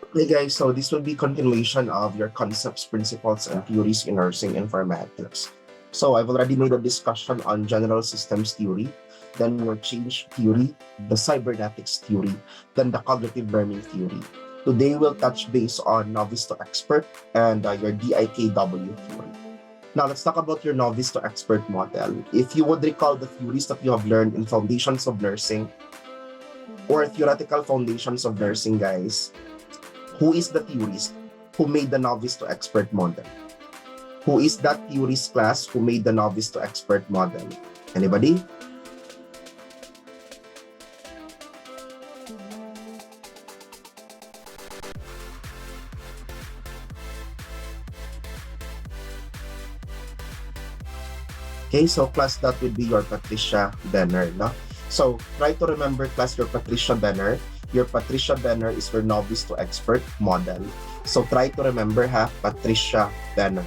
Hey guys, so this will be continuation of your concepts, principles, and theories in nursing informatics. So I've already made a discussion on general systems theory, then your change theory, the cybernetics theory, then the cognitive learning theory. Today we'll touch base on novice to expert and your DIKW theory. Now let's talk about your novice to expert model. If you would recall the theories that you have learned in Foundations of Nursing or Theoretical Foundations of Nursing, guys, who is the theorist who made the novice to expert model? Who is that theorist class who made the novice to expert model? Anybody? Okay, so class, that would be your Patricia Benner, no? So try to remember, class, your Patricia Benner. Your Patricia Benner is your novice to expert model. So try to remember, Patricia Benner.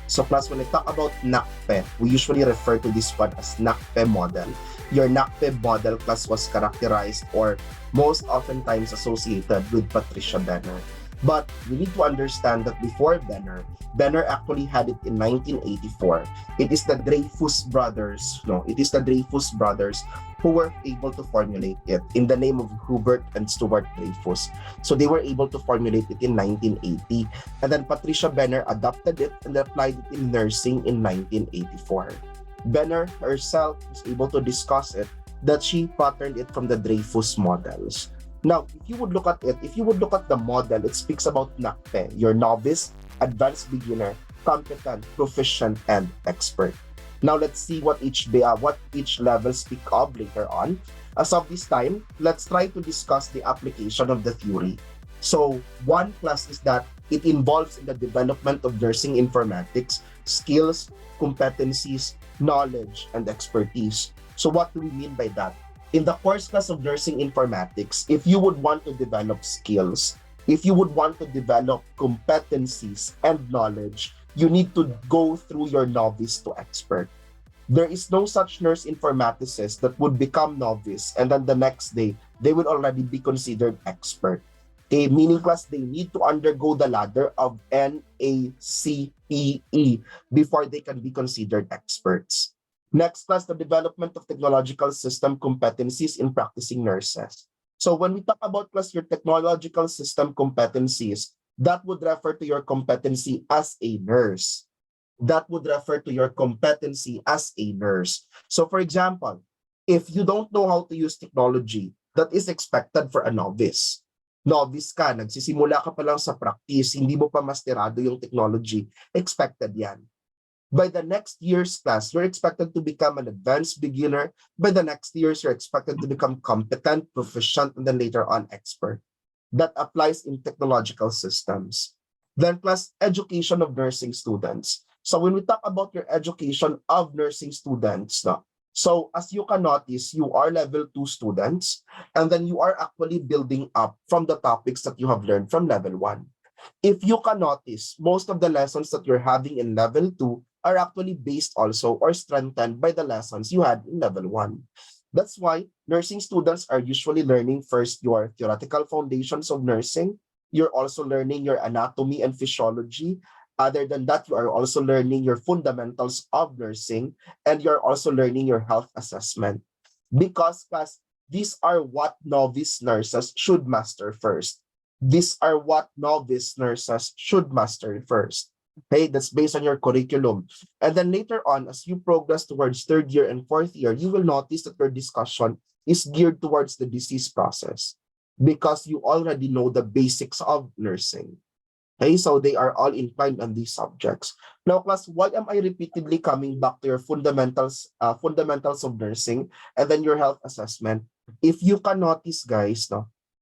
So class, when we talk about NACPE, we usually refer to this one as NACPE model. Your NACPE model, class, was characterized or most oftentimes associated with Patricia Benner. But we need to understand that before Benner, Benner actually had it in 1984. It is the Dreyfus brothers, who were able to formulate it in the name of Hubert and Stuart Dreyfus. So they were able to formulate it in 1980. And then Patricia Benner adopted it and applied it in nursing in 1984. Benner herself was able to discuss it that she patterned it from the Dreyfus models. Now, if you would look at the model, it speaks about NACPE, your novice, advanced beginner, competent, proficient, and expert. Now, let's see what each level speak of later on. As of this time, let's try to discuss the application of the theory. So, one plus is that it involves in the development of nursing informatics, skills, competencies, knowledge, and expertise. So, what do we mean by that? In the course class of nursing informatics, if you would want to develop skills, if you would want to develop competencies and knowledge, you need to go through your novice to expert. There is no such nurse informaticist that would become novice and then the next day, they will already be considered expert. Okay, meaning class, they need to undergo the ladder of NACPE before they can be considered experts. Next class, the development of technological system competencies in practicing nurses. So when we talk about class, your technological system competencies, that would refer to your competency as a nurse. That would refer to your competency as a nurse. So for example, if you don't know how to use technology, that is expected for a novice. Novice ka, nagsisimula ka pa lang sa practice, hindi mo pa masterado yung technology, expected yan. By the next year's class, you're expected to become an advanced beginner. By the next years, you're expected to become competent, proficient, and then later on expert. That applies in technological systems. Then class, education of nursing students. So when we talk about your education of nursing students, so as you can notice, you are level 2 students, and then you are actually building up from the topics that you have learned from level 1. If you can notice, most of the lessons that you're having in level 2 are actually based also or strengthened by the lessons you had in level 1. That's why nursing students are usually learning first your theoretical foundations of nursing. You're also learning your anatomy and physiology. Other than that, you are also learning your fundamentals of nursing, and you're also learning your health assessment. Because class, these are what novice nurses should master first. These are what novice nurses should master first. Okay, that's based on your curriculum. And then later on, as you progress towards third year and fourth year, you will notice that your discussion is geared towards the disease process because you already know the basics of nursing. Okay, so they are all inclined on these subjects. Now, class, why am I repeatedly coming back to your fundamentals of nursing and then your health assessment? If you can notice, guys,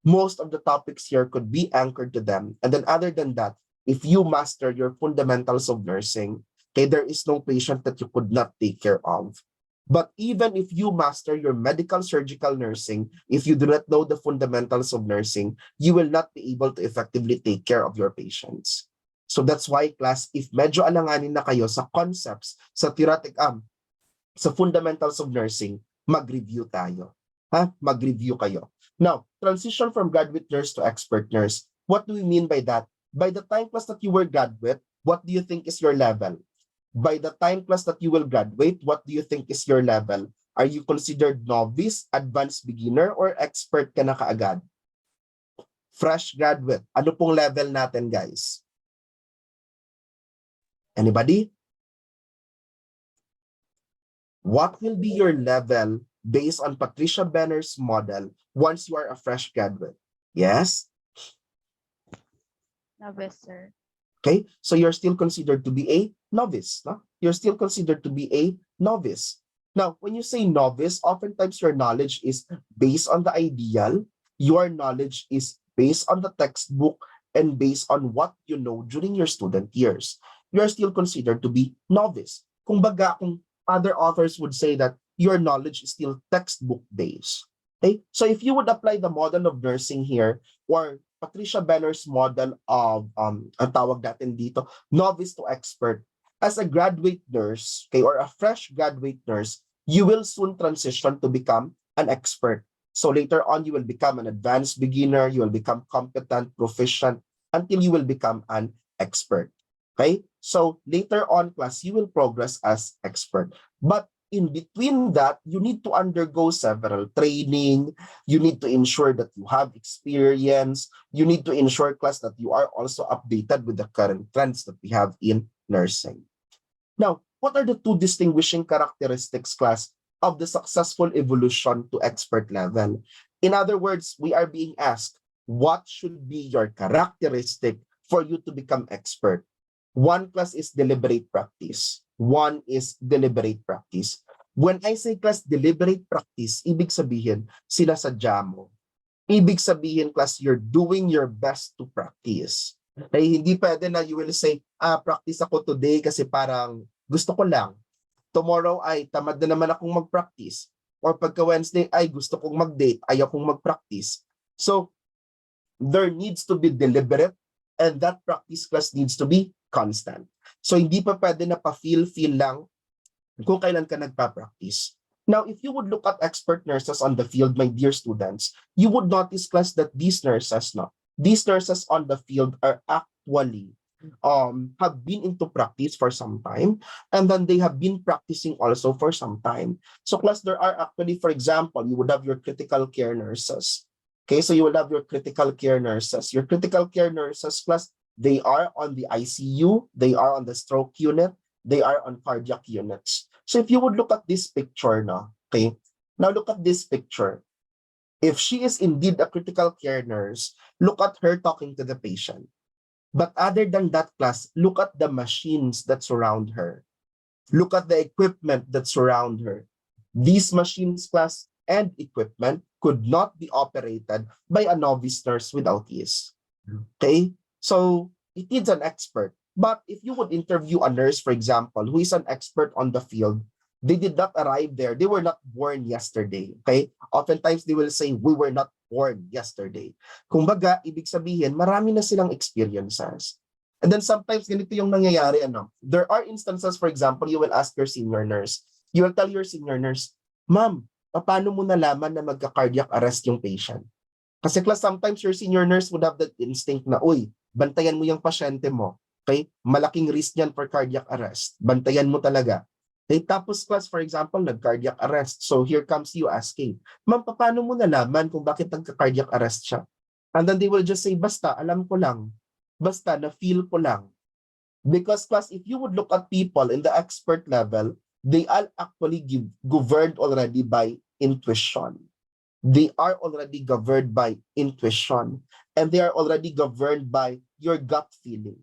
most of the topics here could be anchored to them. And then other than that, if you master your fundamentals of nursing, okay, there is no patient that you could not take care of. But even if you master your medical surgical nursing, if you do not know the fundamentals of nursing, you will not be able to effectively take care of your patients. So that's why, class, if medyo alanganin na kayo sa concepts, sa sa fundamentals of nursing, mag-review tayo. Mag-review kayo. Now, transition from graduate nurse to expert nurse. What do we mean by that? By the time class that you were graduate, what do you think is your level? By the time class that you will graduate, what do you think is your level? Are you considered novice, advanced beginner, or expert ka na kaagad? Fresh graduate. Ano pong level natin, guys? Anybody? What will be your level based on Patricia Benner's model once you are a fresh graduate? Yes? Novice, sir. Okay, so you're still considered to be a novice. No? You're still considered to be a novice. Now, when you say novice, oftentimes your knowledge is based on the ideal. Your knowledge is based on the textbook and based on what you know during your student years. You are still considered to be novice. Kumbaga, kung other authors would say that your knowledge is still textbook based. Okay, so if you would apply the model of nursing here, or Patricia Benner's model of ang tawag natin dito, novice to expert. As a graduate nurse, okay, or a fresh graduate nurse, you will soon transition to become an expert. So later on, you will become an advanced beginner, you will become competent, proficient, until you will become an expert. Okay? So later on, class, you will progress as expert. But in between that, you need to undergo several training. You need to ensure that you have experience. You need to ensure, class, that you are also updated with the current trends that we have in nursing. Now, what are the two distinguishing characteristics, class, of the successful evolution to expert level? In other words, we are being asked, what should be your characteristic for you to become expert? One, class, is deliberate practice. One is deliberate practice. When I say, class, deliberate practice, ibig sabihin, sinasadya mo. Ibig sabihin, class, you're doing your best to practice. Ay, hindi pwede na you will say, practice ako today kasi parang gusto ko lang. Tomorrow ay tamad na naman akong mag-practice. Or pagka Wednesday ay gusto kong mag-date, ayaw kong mag-practice. So, there needs to be deliberate, and that practice, class, needs to be constant. So, hindi pa pwede na pa-feel lang kung kailan ka nagpa-practice. Now, if you would look at expert nurses on the field, my dear students, you would notice, class, that these nurses on the field are actually have been into practice for some time, and then they have been practicing also for some time. So, class, there are actually, for example, you would have your critical care nurses. Okay, so you will have your critical care nurses. Your critical care nurses, class, they are on the ICU, they are on the stroke unit, they are on cardiac units. So if you would look at this picture now, okay, now look at this picture. If she is indeed a critical care nurse, look at her talking to the patient. But other than that, class, look at the machines that surround her. Look at the equipment that surround her. These machines, class, and equipment could not be operated by a novice nurse without ease. Okay? So, it needs an expert. But if you would interview a nurse, for example, who is an expert on the field, they did not arrive there. They were not born yesterday. Okay? Oftentimes, they will say, we were not born yesterday. Kumbaga, ibig sabihin, marami na silang experiences. And then sometimes, ganito yung nangyayari, there are instances, for example, you will ask your senior nurse, you will tell your senior nurse, ma'am, paano mo nalaman na magka-cardiac arrest yung patient? Kasi class, sometimes your senior nurse would have that instinct na, uy, bantayan mo yung pasyente mo. Okay? Malaking risk yan for cardiac arrest. Bantayan mo talaga. Okay? Tapos class, for example, nag-cardiac arrest. So here comes you asking, ma'am, paano mo nalaman kung bakit nagka-cardiac arrest siya? And then they will just say, basta, alam ko lang. Basta, na-feel ko lang. Because class, if you would look at people in the expert level, they are actually governed already by intuition. They are already governed by intuition. And they are already governed by your gut feeling.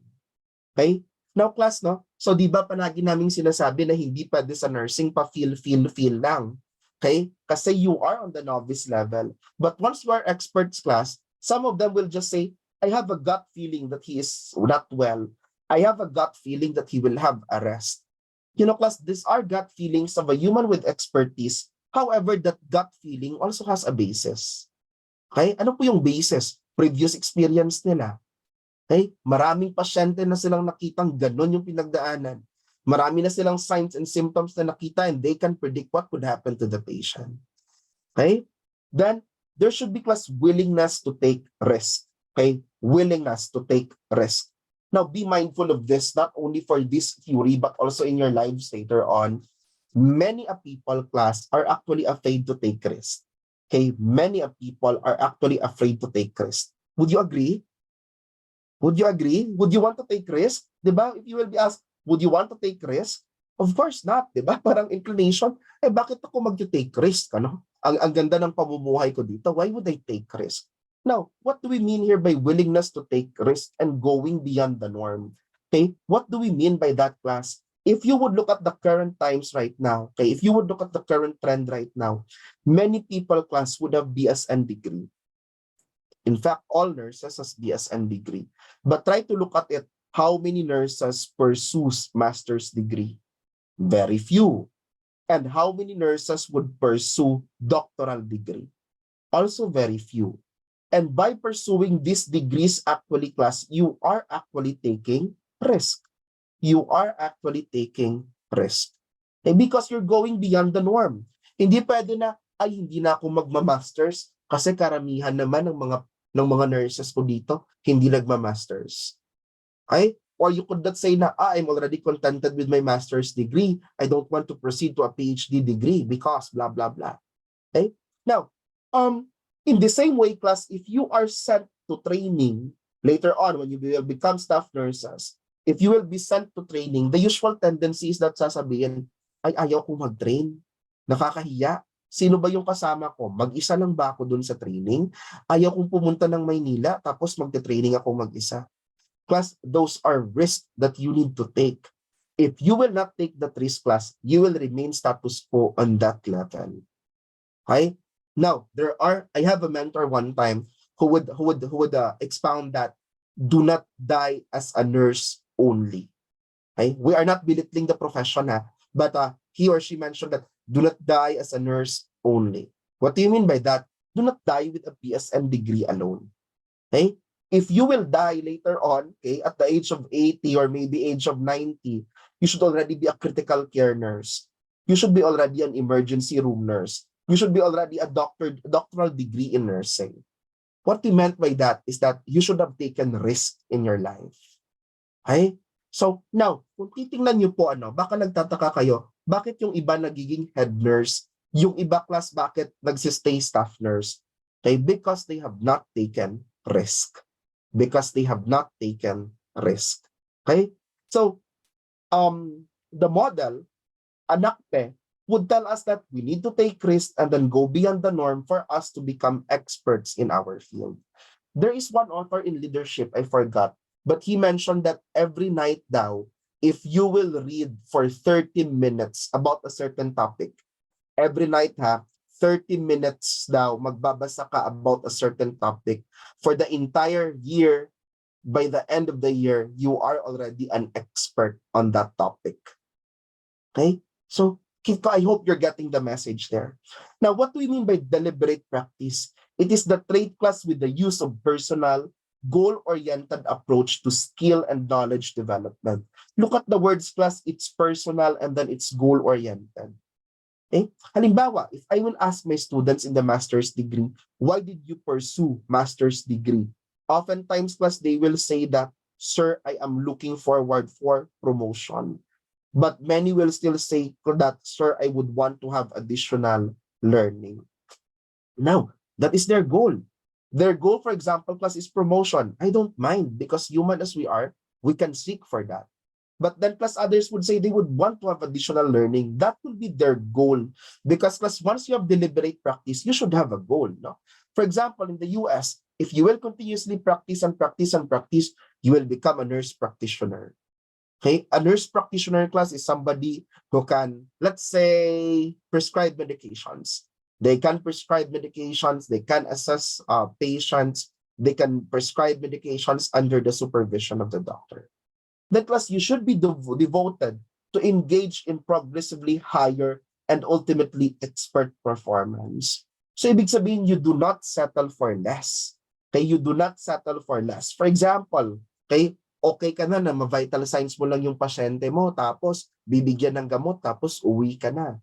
Okay? Now, class, no? So, di ba palagi naming sinasabi na hindi pwede sa nursing pa-feel lang. Okay? Kasi you are on the novice level. But once you are experts, class, some of them will just say, I have a gut feeling that he is not well. I have a gut feeling that he will have arrest. You know, class, these are gut feelings of a human with expertise. However, that gut feeling also has a basis. Okay? Ano po yung basis? Previous experience nila. Okay? Maraming pasyente na silang nakitang ganun yung pinagdaanan. Marami na silang signs and symptoms na nakita, and they can predict what could happen to the patient. Okay? Then, there should be, class, willingness to take risk. Okay? willingness to take risk. Now, be mindful of this, not only for this theory, but also in your lives later on. Many a people, class, are actually afraid to take risk. Okay, many a people are actually afraid to take risk. Would you agree? Would you agree? Would you want to take risk? Diba? If you will be asked, would you want to take risk? Of course not, diba? Parang inclination, bakit ako mag-take risk? Ano? Ang ganda ng pamumuhay ko dito. Why would I take risk? Now, what do we mean here by willingness to take risk and going beyond the norm? Okay, what do we mean by that, class? If you would look at the current times right now, okay, if you would look at the current trend right now, many people, class, would have BSN degree. In fact, all nurses has BSN degree. But try to look at it, how many nurses pursues master's degree? Very few. And how many nurses would pursue doctoral degree? Also very few. And by pursuing these degrees, actually, class, you are actually taking risk. You are actually taking risk. Okay? Because you're going beyond the norm. Hindi pwede na, ay, hindi na ako magma-masters kasi karamihan naman ng mga nurses ko dito, hindi nagma-masters. Okay? Or you could not say na, I'm already contented with my master's degree. I don't want to proceed to a PhD degree because blah, blah, blah. Okay? Now, in the same way, class, if you are sent to training later on when you will become staff nurses, if you will be sent to training, the usual tendency is that sasabihin, ay, ayaw ko mag-train. Nakakahiya. Sino ba yung kasama ko? Mag-isa lang ba ako dun sa training? Ayaw kong pumunta ng Maynila tapos magte-training ako mag-isa. Class, those are risks that you need to take. If you will not take that risk, class, you will remain status quo on that level. Okay? Now, I have a mentor one time who would expound that do not die as a nurse only. Okay? We are not belittling the profession, but he or she mentioned that do not die as a nurse only. What do you mean by that? Do not die with a BSN degree alone. Okay? If you will die later on, okay, at the age of 80 or maybe age of 90, you should already be a critical care nurse. You should be already an emergency room nurse. You should be already a doctoral degree in nursing. What we meant by that is that you should have taken risk in your life. Okay? So, now, kung titingnan nyo po, baka nagtataka kayo, bakit yung iba nagiging head nurse, yung iba, class, bakit nagsistay staff nurse? Okay? Because they have not taken risk. Because they have not taken risk. Okay? So, the model, NACPE, would tell us that we need to take risk and then go beyond the norm for us to become experts in our field. There is one author in leadership, I forgot, but he mentioned that every night daw, if you will read for 30 minutes about a certain topic, every night 30 minutes daw magbabasa ka about a certain topic. For the entire year, by the end of the year, you are already an expert on that topic. Okay? So, I hope you're getting the message there. Now, what do we mean by deliberate practice? It is the trait, class, with the use of personal, goal-oriented approach to skill and knowledge development. Look at the words, class, it's personal and then it's goal-oriented. Okay? Halimbawa, if I will ask my students in the master's degree, why did you pursue master's degree? Oftentimes, class, they will say that, sir, I am looking forward for promotion. But many will still say that, sir, I would want to have additional learning. Now, that is their goal. Their goal, for example, class, is promotion. I don't mind because human as we are, we can seek for that. But then plus others would say they would want to have additional learning. That will be their goal. Because plus once you have deliberate practice, you should have a goal. No? For example, in the US, if you will continuously practice and practice and practice, you will become a nurse practitioner. Okay? A nurse practitioner, class, is somebody who can, let's say, prescribe medications. They can prescribe medications. They can assess patients. They can prescribe medications under the supervision of the doctor. That plus you should be devoted to engage in progressively higher and ultimately expert performance. So ibig sabihin, you do not settle for less. Okay, you do not settle for less. For example, okay ka na ma-vital signs mo lang yung pasyente mo, tapos bibigyan ng gamot, tapos uwi ka na.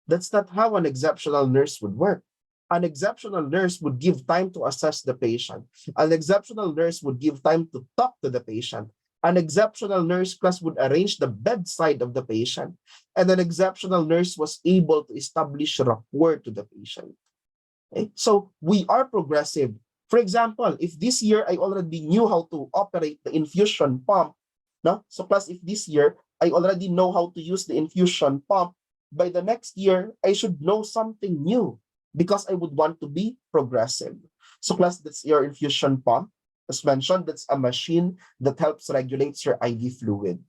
That's not how an exceptional nurse would work. An exceptional nurse would give time to assess the patient. An exceptional nurse would give time to talk to the patient. An exceptional nurse class would arrange the bedside of the patient. And an exceptional nurse was able to establish rapport to the patient. Okay? So we are progressive. For example, if this year I already knew how to operate the infusion pump, no? So plus if this year I already know how to use the infusion pump, by the next year I should know something new because I would want to be progressive. So class, that's your infusion pump. As mentioned, that's a machine that helps regulate your IV fluid.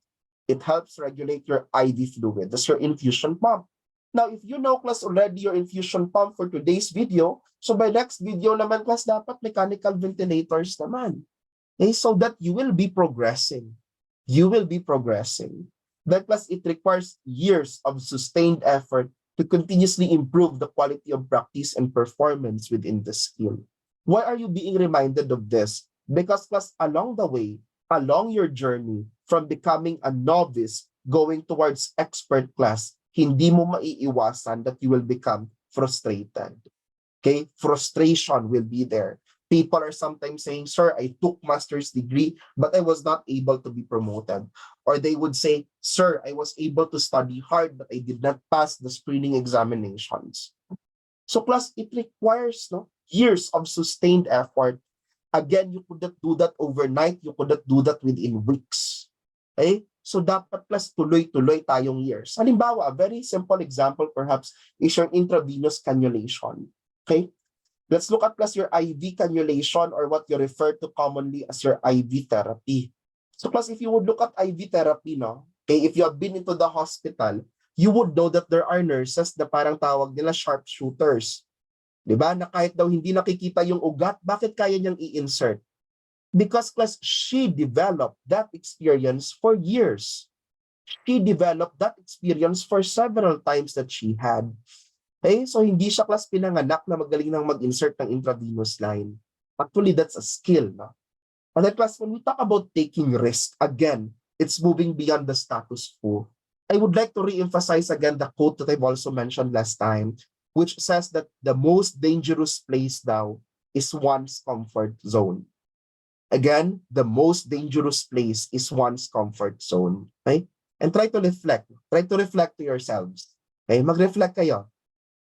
It helps regulate your IV fluid. That's your infusion pump. Now, if you know, class, already your infusion pump for today's video, so by next video naman, class, dapat mechanical ventilators naman. Okay, so that you will be progressing. You will be progressing. That class, it requires years of sustained effort to continuously improve the quality of practice and performance within the skill. Why are you being reminded of this? Because class, along the way, along your journey from becoming a novice going towards expert class, hindi mo maiiwasan that you will become frustrated. Okay? Frustration will be there. People are sometimes saying, sir, I took master's degree, but I was not able to be promoted. Or they would say, sir, I was able to study hard, but I did not pass the screening examinations. So class, it requires years of sustained effort. Again, you could not do that overnight. You could not do that within weeks. Okay? So dapat plus tuloy-tuloy tayong years. Halimbawa, a very simple example perhaps is your intravenous cannulation. Okay? Let's look at plus your IV cannulation or what you refer to commonly as your IV therapy. So plus if you would look at IV therapy, okay, if you have been into the hospital, you would know that there are nurses na parang tawag nila sharpshooters. Diba? Na kahit daw hindi nakikita yung ugat, bakit kaya niyang i-insert? Because class, she developed that experience for years. She developed that experience for several times that she had. Okay? So hindi siya class pinanganak na magaling nang mag-insert ng intravenous line. Actually, that's a skill. And then class, when we talk about taking risk, again, it's moving beyond the status quo. I would like to re-emphasize again the quote that I've also mentioned last time, which says that the most dangerous place now is one's comfort zone. Again, the most dangerous place is one's comfort zone. Okay? And try to reflect. Try to reflect to yourselves. Okay? Mag-reflect kayo.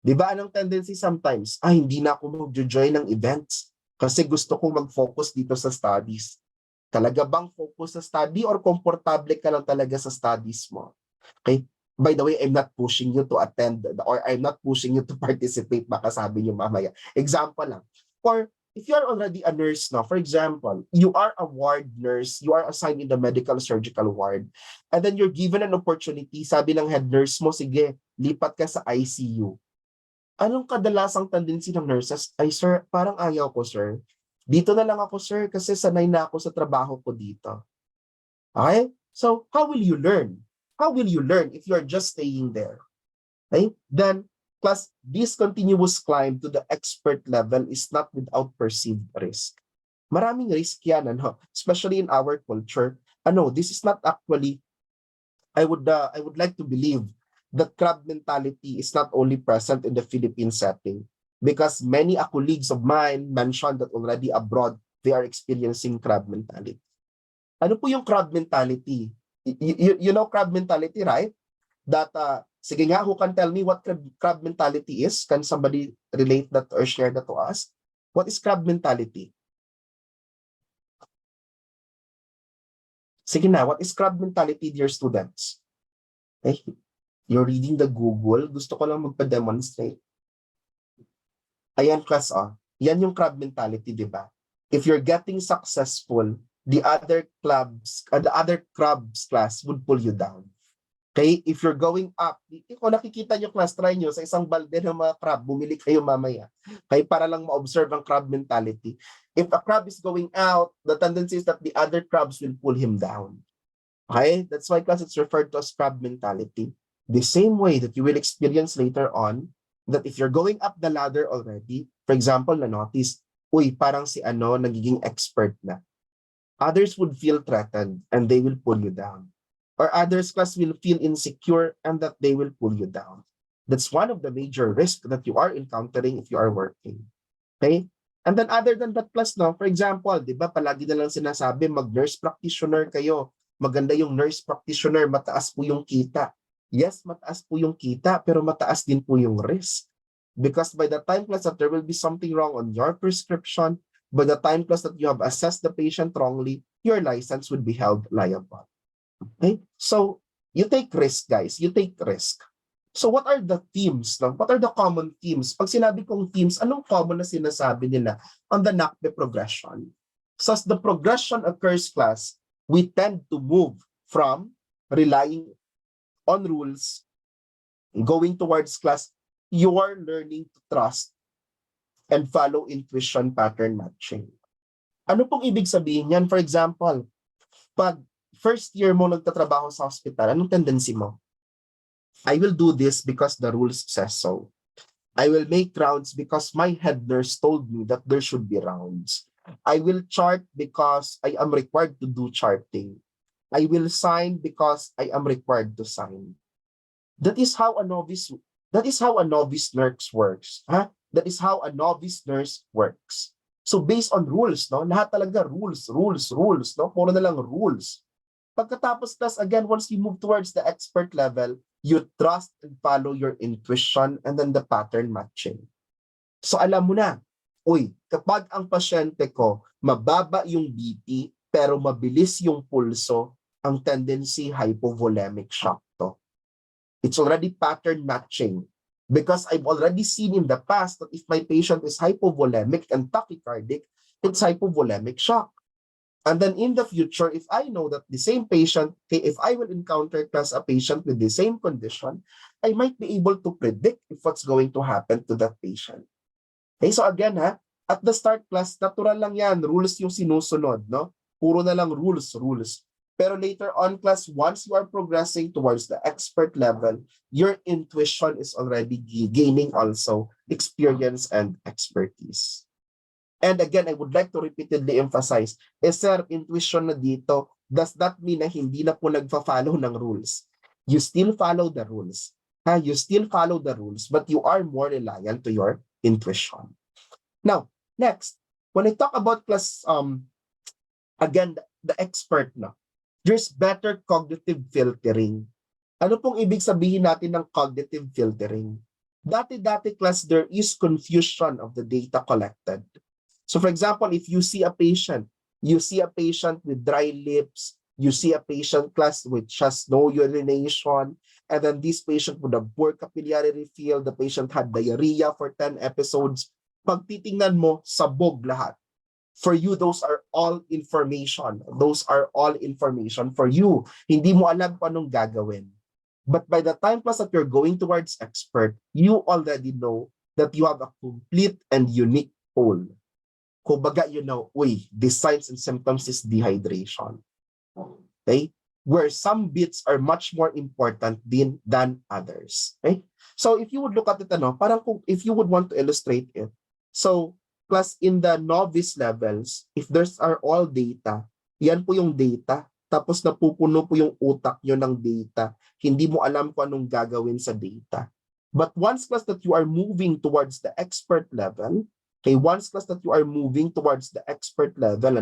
Di ba anong tendency sometimes? Hindi na ako mag-join ng events kasi gusto kong mag-focus dito sa studies. Talaga bang focus sa study or komportable ka lang talaga sa studies mo? Okay? By the way, I'm not pushing you to attend or I'm not pushing you to participate, baka sabi niyo mamaya. Example lang. Or if you are already a nurse now, for example, you are a ward nurse, you are assigned in the medical surgical ward, and then you're given an opportunity, sabi ng head nurse mo, sige, lipat ka sa ICU. Anong kadalasang tendency ng nurses? Ay, sir, parang ayaw ko, sir. Dito na lang ako, sir, kasi sanay na ako sa trabaho ko dito. Okay? So, how will you learn? How will you learn if you're just staying there? Okay? Then, plus, this continuous climb to the expert level is not without perceived risk. Maraming risk yan, especially in our culture. This is not actually, I would like to believe that crab mentality is not only present in the Philippine setting, because many colleagues of mine mentioned that already abroad, they are experiencing crab mentality. Ano po yung crab mentality? You know crab mentality, right? That, sige nga, who can tell me what crab mentality is? Can somebody relate that or share that to us? What is crab mentality? Sige na, what is crab mentality, dear students? Okay. You're reading the Google. Gusto ko lang magpa-demonstrate. Ayan, class, yan yung crab mentality, di ba? If you're getting successful, the other crabs class would pull you down. Okay? If you're going up, kung nakikita nyo class, try nyo sa isang balde ng mga crab, bumili kayo mamaya. Okay? Para lang ma-observe ang crab mentality. If a crab is going out, the tendency is that the other crabs will pull him down. Okay? That's why class, it's referred to as crab mentality. The same way that you will experience later on, that if you're going up the ladder already, for example, na-notice, parang si nagiging expert na. Others would feel threatened and they will pull you down. Or others class will feel insecure and that they will pull you down. That's one of the major risks that you are encountering if you are working. Okay? And then other than that plus, no, for example, di ba, palagi na lang sinasabi, mag-nurse practitioner kayo. Maganda yung nurse practitioner, mataas po yung kita. Yes, mataas po yung kita, pero mataas din po yung risk. Because by the time plus that there will be something wrong on your prescription, by the time plus that you have assessed the patient wrongly, your license would be held liable. Okay? So, you take risk, guys. You take risk. So what are the themes? No? What are the common themes? Pag sinabi kong themes, anong common na sinasabi nila on the NACPE progression? So as the progression occurs, class, we tend to move from relying on rules, going towards class, you are learning to trust and follow intuition pattern matching. Ano pong ibig sabihin yan? For example, pag first year mo nagtatrabaho sa hospital, anong tendency mo? I will do this because the rules says so. I will make rounds because my head nurse told me that there should be rounds. I will chart because I am required to do charting. I will sign because I am required to sign. That is how a novice nurse works. Huh? That is how a novice nurse works. So based on rules, no? Lahat talaga rules, no? Puro na lang rules. Pagkatapos, tas again, once you move towards the expert level, you trust and follow your intuition and then the pattern matching. So alam mo na, uy, kapag ang pasyente ko, mababa yung BP, pero mabilis yung pulso, ang tendency hypovolemic shock to. It's already pattern matching. Because I've already seen in the past that if my patient is hypovolemic and tachycardic, it's hypovolemic shock. And then in the future, if I know that the same patient, if I will encounter class a patient with the same condition, I might be able to predict if what's going to happen to that patient. Okay, so again, at the start class, natural lang yan, rules yung sinusunod, no? Puro na lang rules. Pero later on class, once you are progressing towards the expert level, your intuition is already gaining also experience and expertise. And again, I would like to repeatedly emphasize, sir, intuition na dito, does that mean na hindi na po nagfa-follow ng rules? You still follow the rules. You still follow the rules, but you are more reliant to your intuition. Now, next, when I talk about class, again, the expert na, there's better cognitive filtering. Ano pong ibig sabihin natin ng cognitive filtering? Dati class, there is confusion of the data collected. So for example, if you see a patient with dry lips, you see a patient class which has no urination, and then this patient would have poor capillary refill, the patient had diarrhea for 10 episodes. Pag titingnan mo, sabog lahat. For you, those are all information. Those are all information for you. Hindi mo alam kung anong gagawin. But by the time plus that you're going towards expert, you already know that you have a complete and unique whole. Kumbaga, you know, the signs and symptoms is dehydration. Okay? Where some bits are much more important than others. Okay? So if you would look at it, parang if you would want to illustrate it. So, plus in the novice levels, if there's are all data, yan po yung data, tapos napupuno po yung utak nyo ng data, hindi mo alam kung anong gagawin sa data. But once plus that you are moving towards the expert level, okay, once class that you are moving towards the expert level,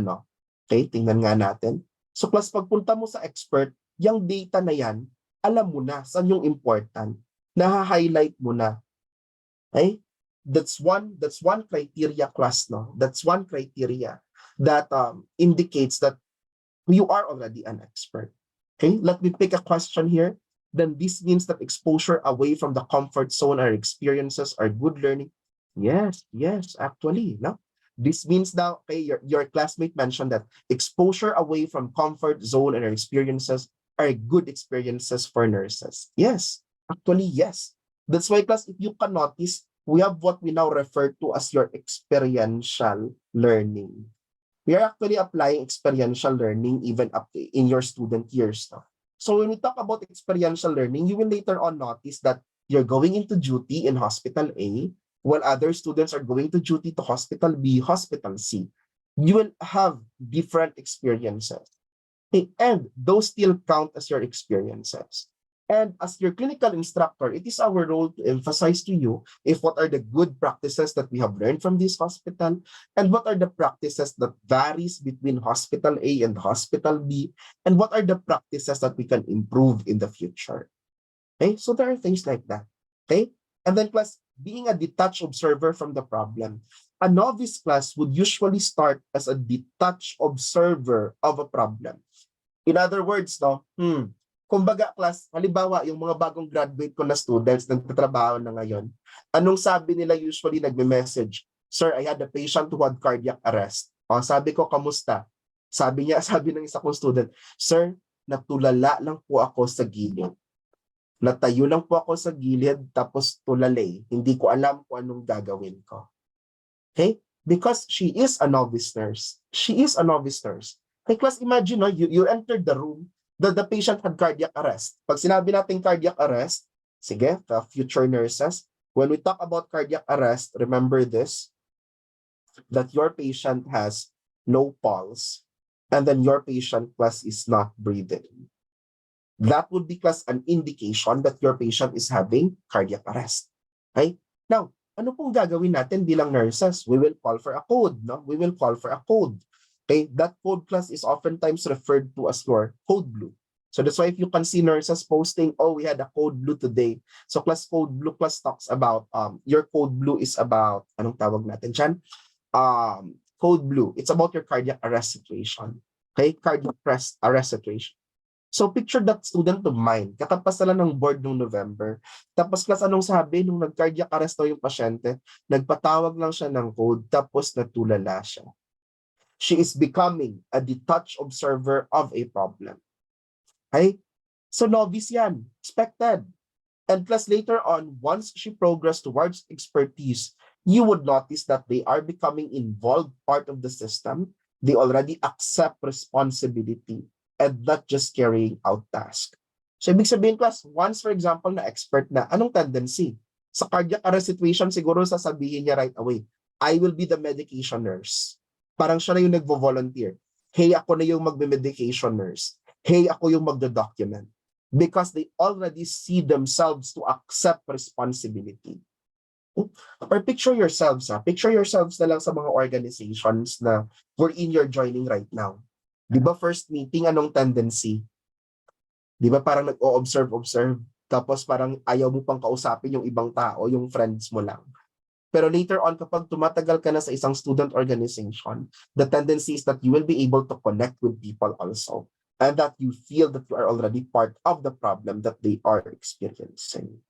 okay, tingnan nga natin. So class, pagpunta mo sa expert, yung data na yan, alam mo na saan yung important. Naha-highlight mo na. Okay? That's one criteria class, no? That's one criteria that indicates that you are already an expert. Okay? Let me pick a question here. Then this means that exposure away from the comfort zone or experiences are good learning. Yes, actually, no? This means now, okay, your classmate mentioned that exposure away from comfort zone and experiences are good experiences for nurses. Yes, actually, yes. That's why, class, if you can notice, we have what we now refer to as your experiential learning. We are actually applying experiential learning even up in your student years now. So when we talk about experiential learning, you will later on notice that you're going into duty in hospital A, while other students are going to duty to hospital B, hospital C. You will have different experiences. And those still count as your experiences. And as your clinical instructor, it is our role to emphasize to you if what are the good practices that we have learned from this hospital and what are the practices that varies between hospital A and hospital B and what are the practices that we can improve in the future. Okay, so there are things like that. Okay, and then class, being a detached observer from the problem. A novice class would usually start as a detached observer of a problem. In other words, no, kumbaga class, halimbawa, yung mga bagong graduate ko na students, nagtatrabaho na ngayon, anong sabi nila usually nagme-message? Sir, I had a patient who had cardiac arrest. O, sabi ko, kamusta? Sabi niya, sabi ng isa kong student, Sir, natulala lang po ako sa gilid. Natayo lang po ako sa gilid, tapos tulalay. Hindi ko alam kung anong gagawin ko. Okay? Because she is a novice nurse. She is a novice nurse. Hey, class, imagine, no, you entered the room, the patient had cardiac arrest. Pag sinabi natin cardiac arrest, sige, the future nurses, when we talk about cardiac arrest, remember this, that your patient has no pulse, and then your patient plus is not breathing. That would be class an indication that your patient is having cardiac arrest. Okay? Now, ano pong gagawin natin bilang nurses? We will call for a code, no? We will call for a code. Okay, that code class is oftentimes referred to as your code blue. So that's why if you can see nurses posting, oh, we had a code blue today. So class code blue class talks about, your code blue is about, anong tawag natin dyan? Code blue, it's about your cardiac arrest situation. Okay, cardiac arrest situation. So picture that student of mine, katapas na lang ng board noong November. Tapos class, anong sabi? Nung nag-cardiac arrest daw yung pasyente, nagpatawag lang siya ng code, tapos natulala siya. She is becoming a detached observer of a problem. Okay? So novice yan. Expected. And plus later on, once she progressed towards expertise, you would notice that they are becoming involved part of the system. They already accept responsibility and not just carrying out tasks. So ibig sabihin class, once for example na expert na, anong tendency? Sa cardiac arrest situation, siguro sasabihin niya right away, I will be the medication nurse. Parang siya na yung nagvo-volunteer. Hey, ako na yung magme-medication nurse. Hey, ako yung magdo-document. Because they already see themselves to accept responsibility. Or picture yourselves, picture yourselves na lang sa mga organizations na wherein you're joining right now. Di ba first meeting, anong tendency? Di ba parang nag-o-observe, tapos parang ayaw mo pang kausapin yung ibang tao, yung friends mo lang. Pero later on, kapag tumatagal ka na sa isang student organization, the tendency is that you will be able to connect with people also, and that you feel that you are already part of the problem that they are experiencing.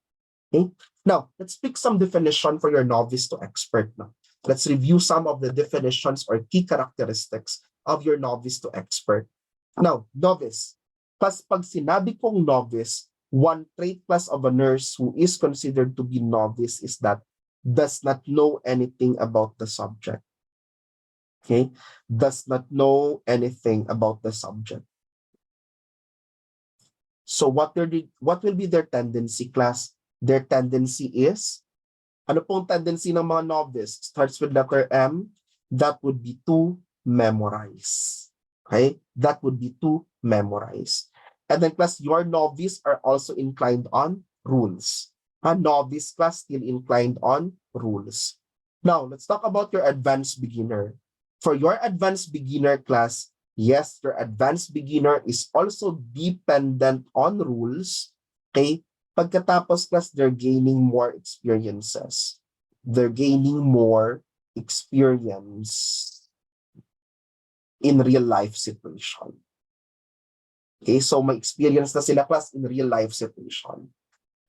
Okay? Now, let's pick some definition for your novice to expert now. Let's review some of the definitions or key characteristics of your novice to expert. Now, novice. Plus, pag sinabi kong novice, one trait plus of a nurse who is considered to be novice is that does not know anything about the subject. Okay? Does not know anything about the subject. So what will be their tendency, class? Their tendency is, ano pong tendency ng mga novice? Starts with letter M. That would be to memorize. Okay? That would be to memorize. And then class, your novice are also inclined on rules. A novice class still inclined on rules. Now, let's talk about your advanced beginner. For your advanced beginner class, yes, your advanced beginner is also dependent on rules. Okay? Pagkatapos class, they're gaining more experiences. They're gaining more experience in real life situation. Okay, so may experience na sila class in real life situation.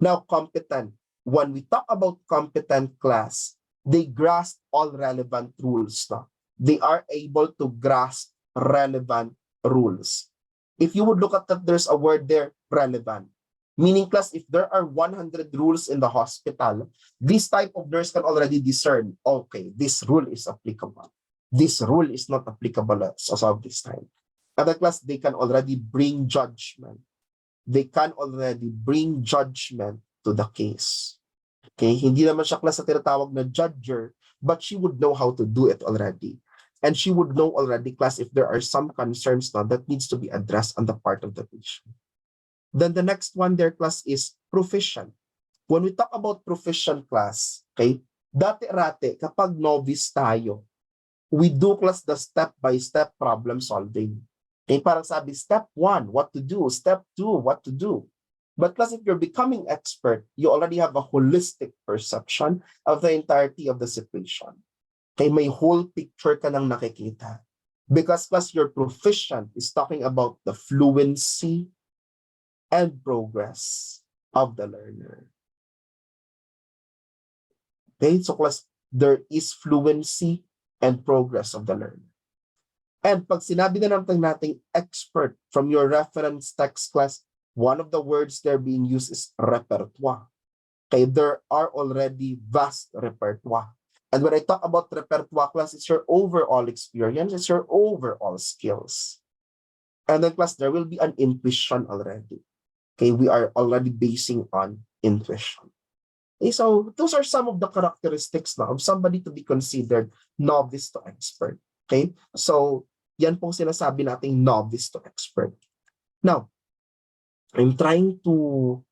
Now, competent. When we talk about competent class, they grasp all relevant rules. No? They are able to grasp relevant rules. If you would look at that, there's a word there, relevant. Meaning class, if there are 100 rules in the hospital, this type of nurse can already discern, okay, this rule is applicable. This rule is not applicable as of this time. Other class, they can already bring judgment. They can already bring judgment to the case. Okay, hindi naman siya class na tinatawag na judger, but she would know how to do it already. And she would know already class if there are some concerns now that needs to be addressed on the part of the patient. Then the next one there, class, is proficient. When we talk about proficient, class, okay, dati-rate, kapag novice tayo, we do, class, the step-by-step problem solving. Okay, parang sabi, step 1, what to do. Step 2, what to do. But class, if you're becoming expert, you already have a holistic perception of the entirety of the situation. Okay, may whole picture ka nang nakikita. Because class, your proficient is talking about the fluency and progress of the learner. Okay, so class, there is fluency and progress of the learner. And pag sinabi na natin expert from your reference text, class, one of the words there being used is repertoire. Okay, there are already vast repertoire. And when I talk about repertoire, class, it's your overall experience, it's your overall skills. And then, class, there will be an intuition already. Okay, we are already basing on intuition. Okay, so those are some of the characteristics now of somebody to be considered novice to expert. Okay, so yan pong sinasabi nating novice to expert. Now, I'm trying to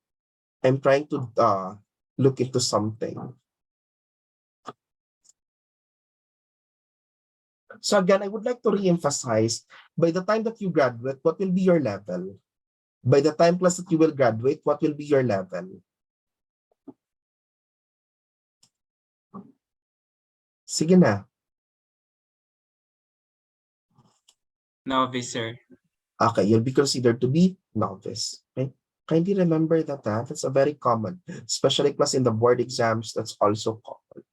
look into something. So again, I would like to re-emphasize, by the time that you graduate, what will be your level? By the time, class, that you will graduate, what will be your level? Sige na. Novice, sir. Okay, you'll be considered to be novice. Okay? Kindly remember that. That's a very common, especially, class, in the board exams, that's also common.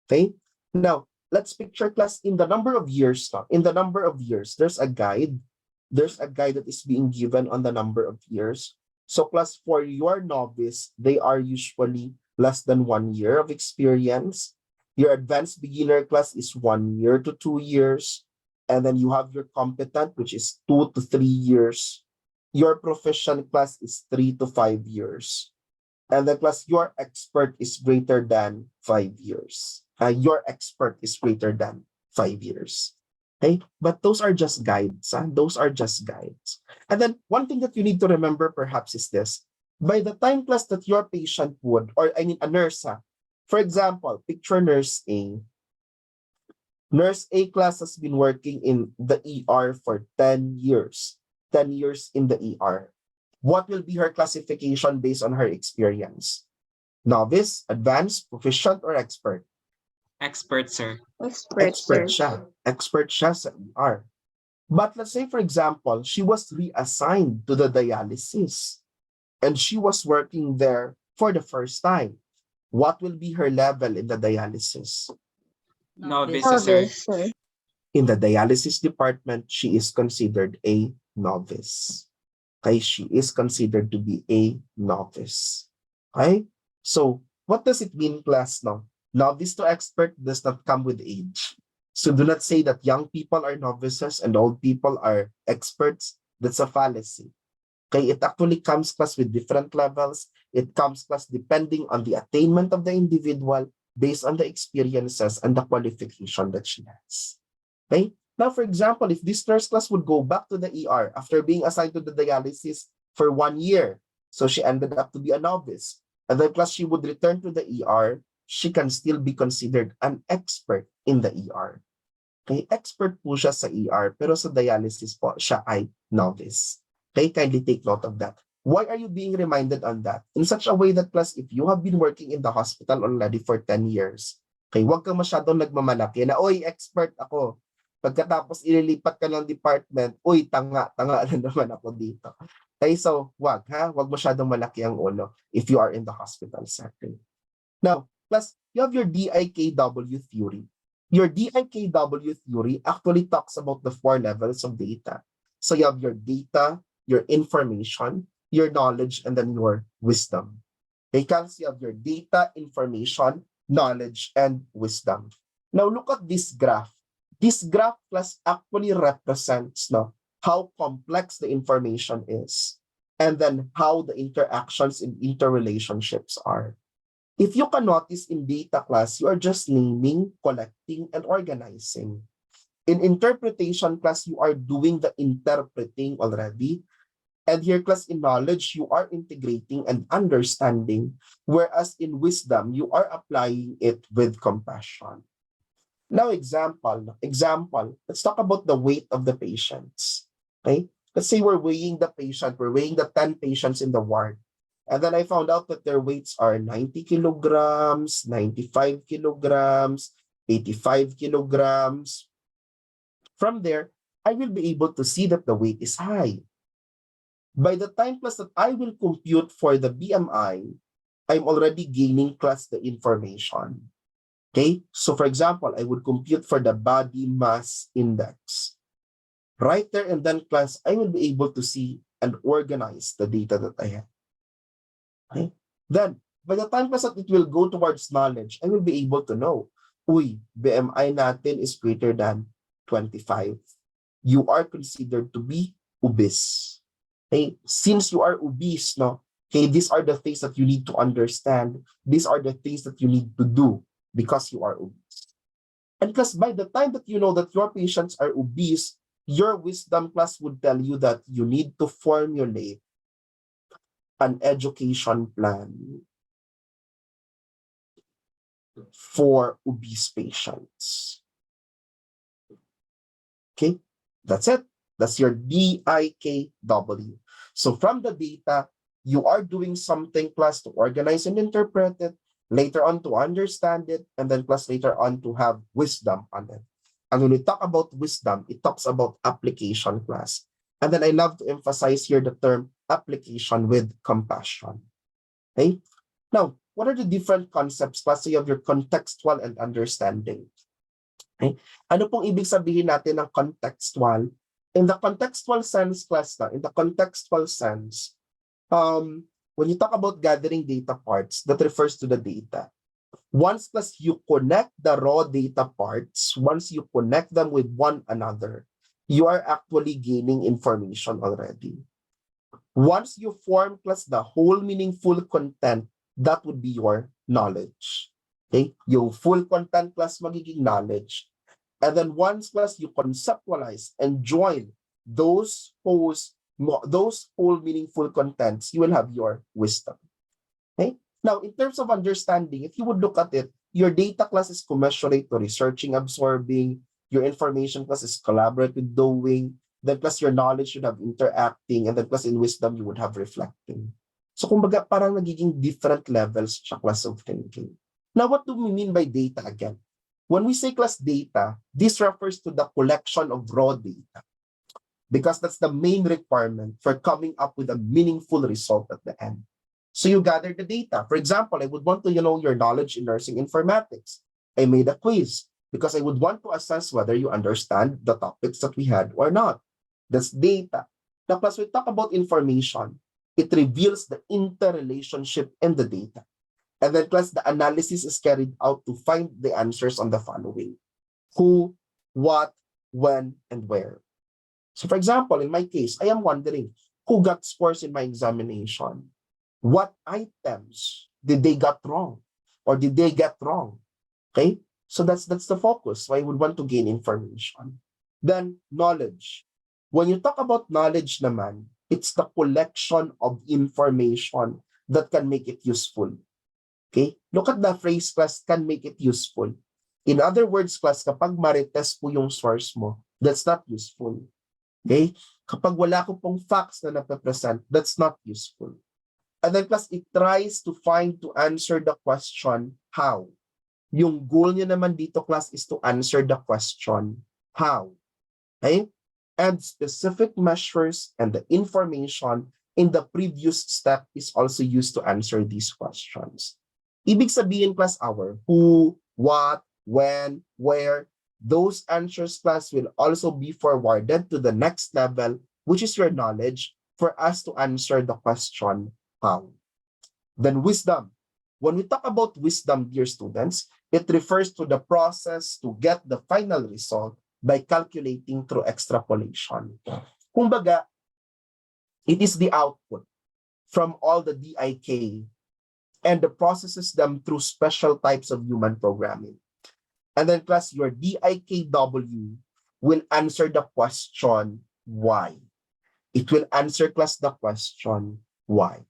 Okay? Now, let's picture, class, in the number of years now. In the number of years, there's a guide. There's a guide that is being given on the number of years. So, class, for your novice, they are usually less than 1 year of experience. Your advanced beginner, class, is 1 year to 2 years. And then you have your competent, which is 2 to 3 years. Your proficient, class, is 3 to 5 years. And then, class, your expert is greater than 5 years. Your expert is greater than 5 years. Okay, but those are just guides. Those are just guides. And then one thing that you need to remember perhaps is this. By the time, class, that your patient would, or I mean a nurse, for example, picture nurse A. Nurse A, class, has been working in the ER for 10 years. 10 years in the ER. What will be her classification based on her experience? Novice, advanced, proficient, or expert? Expert, sir. Expert siya. Expert siya sa ER. But let's say, for example, she was reassigned to the dialysis and she was working there for the first time. What will be her level in the dialysis? Novice, sir. In the dialysis department, she is considered a novice. Okay, she is considered to be a novice. Okay, so what does it mean, class? No, novice to expert does not come with age. So do not say that young people are novices and old people are experts. That's a fallacy. Okay, it actually comes, class, with different levels. It comes, class, depending on the attainment of the individual based on the experiences and the qualification that she has. Okay, now, for example, if this nurse, class, would go back to the ER after being assigned to the dialysis for 1 year, so she ended up to be a novice, and then, class, she would return to the ER, she can still be considered an expert in the ER. Okay, expert po siya sa ER, pero sa dialysis po, siya ay novice. Okay, kindly take note of that. Why are you being reminded on that? In such a way that, class, if you have been working in the hospital already for 10 years, okay, huwag kang masyadong nagmamalaki na, oy, expert ako. Pagkatapos ililipat ka ng department, uy, tanga na naman ako dito. Okay, so wag masyadong malaki ang ulo if you are in the hospital setting. Now, plus, you have your DIKW theory. Your DIKW theory actually talks about the 4 levels of data. So you have your data, your information, your knowledge, and then your wisdom. Because you have your data, information, knowledge, and wisdom. Now look at this graph. This graph, class, actually represents how complex the information is, and then how the interactions and interrelationships are. If you can notice in data, class, you are just naming, collecting, and organizing. In interpretation, class, you are doing the interpreting already. And here, class, in knowledge, you are integrating and understanding, whereas in wisdom, you are applying it with compassion. Now, example, let's talk about the weight of the patients. Okay? Let's say we're weighing the 10 patients in the ward. And then I found out that their weights are 90 kilograms, 95 kilograms, 85 kilograms. From there, I will be able to see that the weight is high. By the time, class, that I will compute for the BMI, I'm already gaining, class, the information. Okay, so for example, I would compute for the body mass index. Right there and then, class, I will be able to see and organize the data that I have. Okay, then by the time, class, that it will go towards knowledge, I will be able to know, BMI natin is greater than 25. You are considered to be obese. Okay, since you are obese, no, okay, these are the things that you need to understand. These are the things that you need to do because you are obese. And plus, by the time that you know that your patients are obese, your wisdom class would tell you that you need to formulate an education plan for obese patients. Okay, that's it. That's your DIKW. So from the data, you are doing something, plus to organize and interpret it, later on to understand it, and then plus later on to have wisdom on it. And when we talk about wisdom, it talks about application, class. And then I love to emphasize here the term application with compassion. Okay? Now, what are the different concepts, class? So you have your contextual and understanding. Okay? Ano pong ibig sabihin natin ng contextual? In the contextual sense, class, in the contextual sense, when you talk about gathering data parts, that refers to the data. Once, class, you connect the raw data parts, once you connect them with one another, you are actually gaining information already. Once you form, class, the whole meaningful content, that would be your knowledge. Okay? Yung full content, class, magiging knowledge. And then once, class, you conceptualize and join those whole meaningful contents, you will have your wisdom. Okay? Now, in terms of understanding, if you would look at it, your data class is commensurate to researching, absorbing, your information class is collaborative doing, then plus your knowledge should have interacting, and then plus in wisdom, you would have reflecting. So kumbaga, parang nagiging different levels siya, class, of thinking. Now, what do we mean by data again? When we say, class, data, this refers to the collection of raw data, because that's the main requirement for coming up with a meaningful result at the end. So you gather the data. For example, I would want to know your knowledge in nursing informatics. I made a quiz because I would want to assess whether you understand the topics that we had or not. That's data. Now, plus we talk about information. It reveals the interrelationship in the data. And then plus the analysis is carried out to find the answers on the following: who, what, when, and where. So for example, in my case, I am wondering who got scores in my examination. What items did they get wrong or did they get wrong? Okay, so that's the focus. So I would want to gain information. Then knowledge. When you talk about knowledge naman, it's the collection of information that can make it useful. Okay, look at the phrase, class, can make it useful. In other words, class, kapag marites po yung source mo, that's not useful. Okay, kapag wala ko pong facts na nape-present, that's not useful. And then, class, it tries to answer the question, how? Yung goal niya naman dito, class, is to answer the question, how? Okay? And specific measures and the information in the previous step is also used to answer these questions. Ibig sabihin, class, our who, what, when, where, those answers, class, will also be forwarded to the next level, which is your knowledge, for us to answer the question, how. Then wisdom. When we talk about wisdom, dear students, it refers to the process to get the final result by calculating through extrapolation. Kumbaga, it is the output from all the DIK and the processes them through special types of human programming. And then, class, your DIKW will answer the question, why? It will answer class the question, why?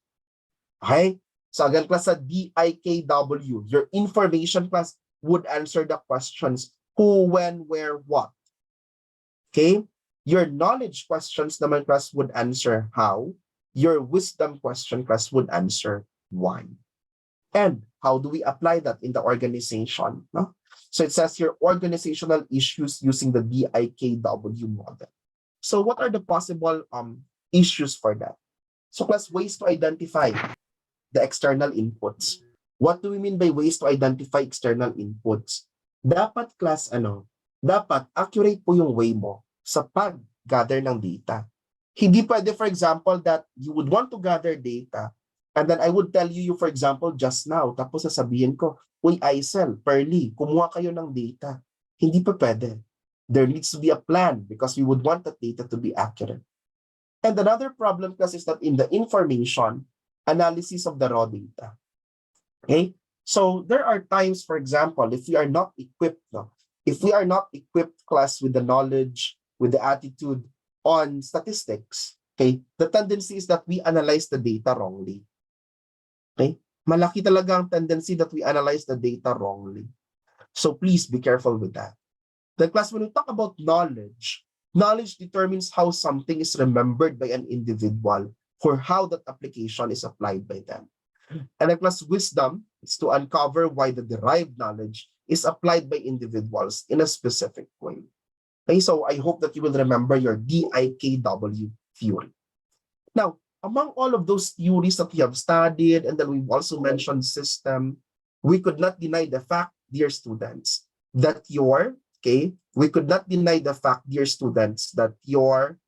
Okay? So again, class sa DIKW, your information class would answer the questions who, when, where, what. Okay? Your knowledge questions naman class would answer how. Your wisdom question class would answer why. And how do we apply that in the organization? No? So it says here, organizational issues using the DIKW model. So what are the possible issues for that? So class, ways to identify the external inputs. What do we mean by ways to identify external inputs? Dapat class, dapat accurate po yung way mo sa pag-gather ng data. Hindi pwede, for example, that you would want to gather data and then I would tell you, for example, just now, tapos sasabihin ko, uy, Aisel, Pearly, kumuha kayo ng data. Hindi pa pwede. There needs to be a plan because we would want the data to be accurate. And another problem, class, is that in the information, analysis of the raw data. Okay? So there are times, for example, if we are not equipped, class, with the knowledge, with the attitude on statistics, okay, the tendency is that we analyze the data wrongly. Okay? Malaki talaga ang tendency that we analyze the data wrongly. So please be careful with that. The class, when we talk about knowledge, knowledge determines how something is remembered by an individual or how that application is applied by them. And the class, wisdom is to uncover why the derived knowledge is applied by individuals in a specific way. Okay, so I hope that you will remember your DIKW theory. Now, among all of those theories that we have studied, and then we've also mentioned system, we could not deny the fact, dear students, that we could not deny the fact, dear students, that your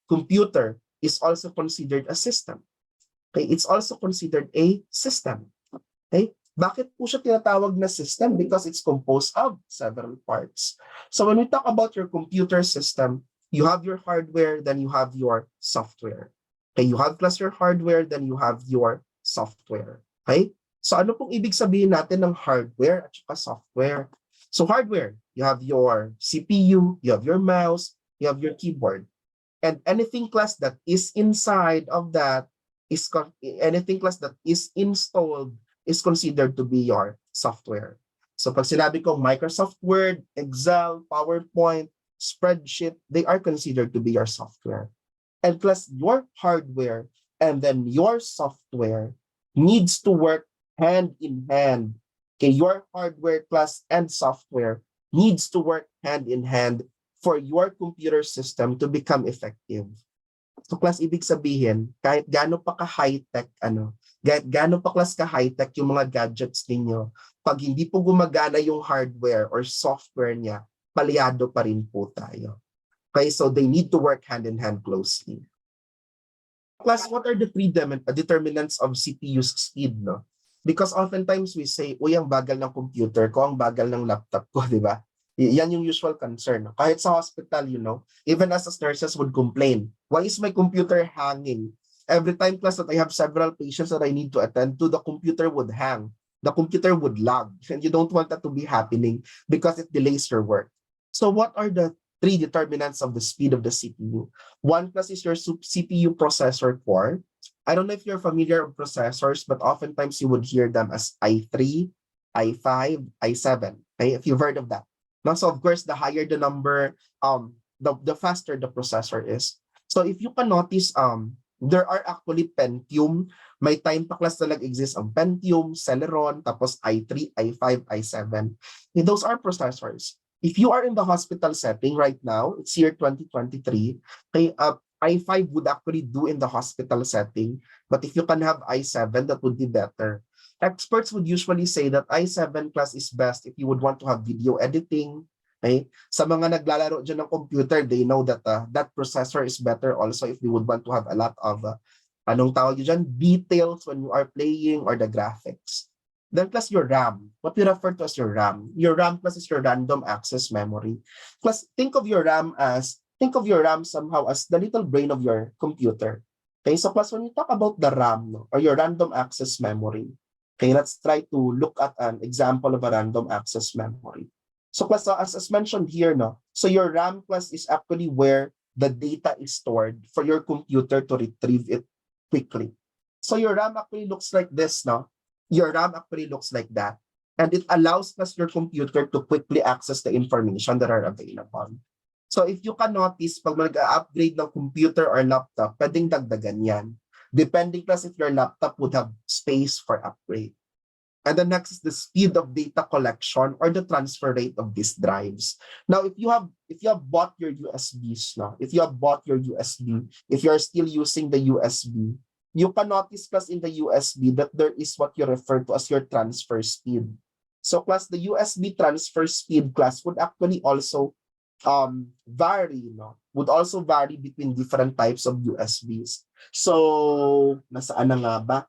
computer is also considered a system. Okay, it's also considered a system. Okay, bakit po siya tinatawag na system? Because it's composed of several parts. So when we talk about your computer system, you have your hardware, then you have your software. Okay, you have class your hardware, then you have your software. Okay, so ano pong ibig sabihin natin ng hardware at saka software? So hardware, you have your CPU, you have your mouse, you have your keyboard. And anything class that is inside of that anything class that is installed is considered to be your software. So pag sinabi ko Microsoft Word, Excel, PowerPoint, spreadsheet, they are considered to be your software. And class, your hardware and then your software needs to work hand in hand. Okay, your hardware class and software needs to work hand in hand for your computer system to become effective. So class, ibig sabihin, kahit gaano pa ka-high-tech, kahit gaano pa class ka-high-tech yung mga gadgets ninyo, pag hindi po gumagana yung hardware or software niya, palyado pa rin po tayo. Okay, so they need to work hand in hand closely. Class, what are the three determinants of CPU's speed, no? Because oftentimes we say, uy, ang bagal ng computer ko, ang bagal ng laptop ko, di ba? Yan yung usual concern. Kahit sa hospital, even as nurses would complain, why is my computer hanging? Every time, class, that I have several patients that I need to attend to, the computer would hang. The computer would lag. And you don't want that to be happening because it delays your work. So what are the three determinants of the speed of the CPU? One class is your CPU processor core. I don't know if you're familiar with processors, but oftentimes you would hear them as i3, i5, i7. Okay, if you've heard of that. Now, so of course, the higher the number, the faster the processor is. So if you can notice, there are actually Pentium. May time pa class na exist ang Pentium, Celeron, tapos i3, i5, i7. Those are processors. If you are in the hospital setting right now, it's year 2023, okay, i5 would actually do in the hospital setting. But if you can have i7, that would be better. Experts would usually say that i7 class is best if you would want to have video editing. Okay? Sa mga naglalaro dyan ng computer, they know that that processor is better also if you would want to have a lot of details when you are playing or the graphics. Then plus your RAM, what we refer to as your RAM. Your RAM plus is your random access memory. Plus think of your RAM somehow as the little brain of your computer. Okay, so plus when you talk about the RAM or your random access memory, okay, let's try to look at an example of a random access memory. So class, as mentioned here, no, so your RAM class is actually where the data is stored for your computer to retrieve it quickly. So your RAM actually looks like this, no? Your RAM actually looks like that. And it allows class your computer to quickly access the information that are available. So if you can notice, pag mag-upgrade ng computer or laptop, pwedeng dagdagan yan. Depending class if your laptop would have space for upgrade. And the next is the speed of data collection or the transfer rate of these drives. Now, if you have bought your USBs now, if you have bought your USB, if you are still using the USB, you can notice class in the USB that there is what you refer to as your transfer speed. So class, the USB transfer speed class would actually also vary, no? Would also vary between different types of USBs. So, nasaan na nga ba?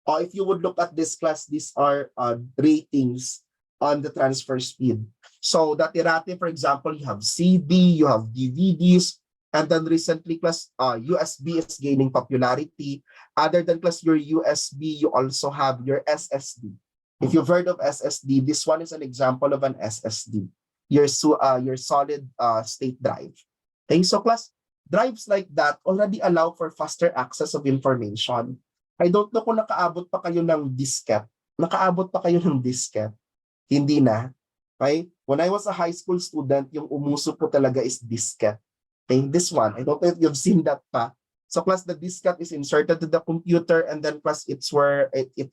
Or if you would look at this class, these are ratings on the transfer speed. So dati-dati, for example, you have CD, you have DVDs, and then recently class, USB is gaining popularity. Other than class your USB, you also have your SSD. If you've heard of SSD, this one is an example of an SSD, your solid state drive. Okay, so class, drives like that already allow for faster access of information. I don't know kung nakaabot pa kayo ng disket. Nakaabot pa kayo ng disket? Hindi na. Okay? When I was a high school student, yung umuso po talaga is disket. Okay? This one, I don't know if you've seen that pa. So class, the disket is inserted to the computer and then class, it's where it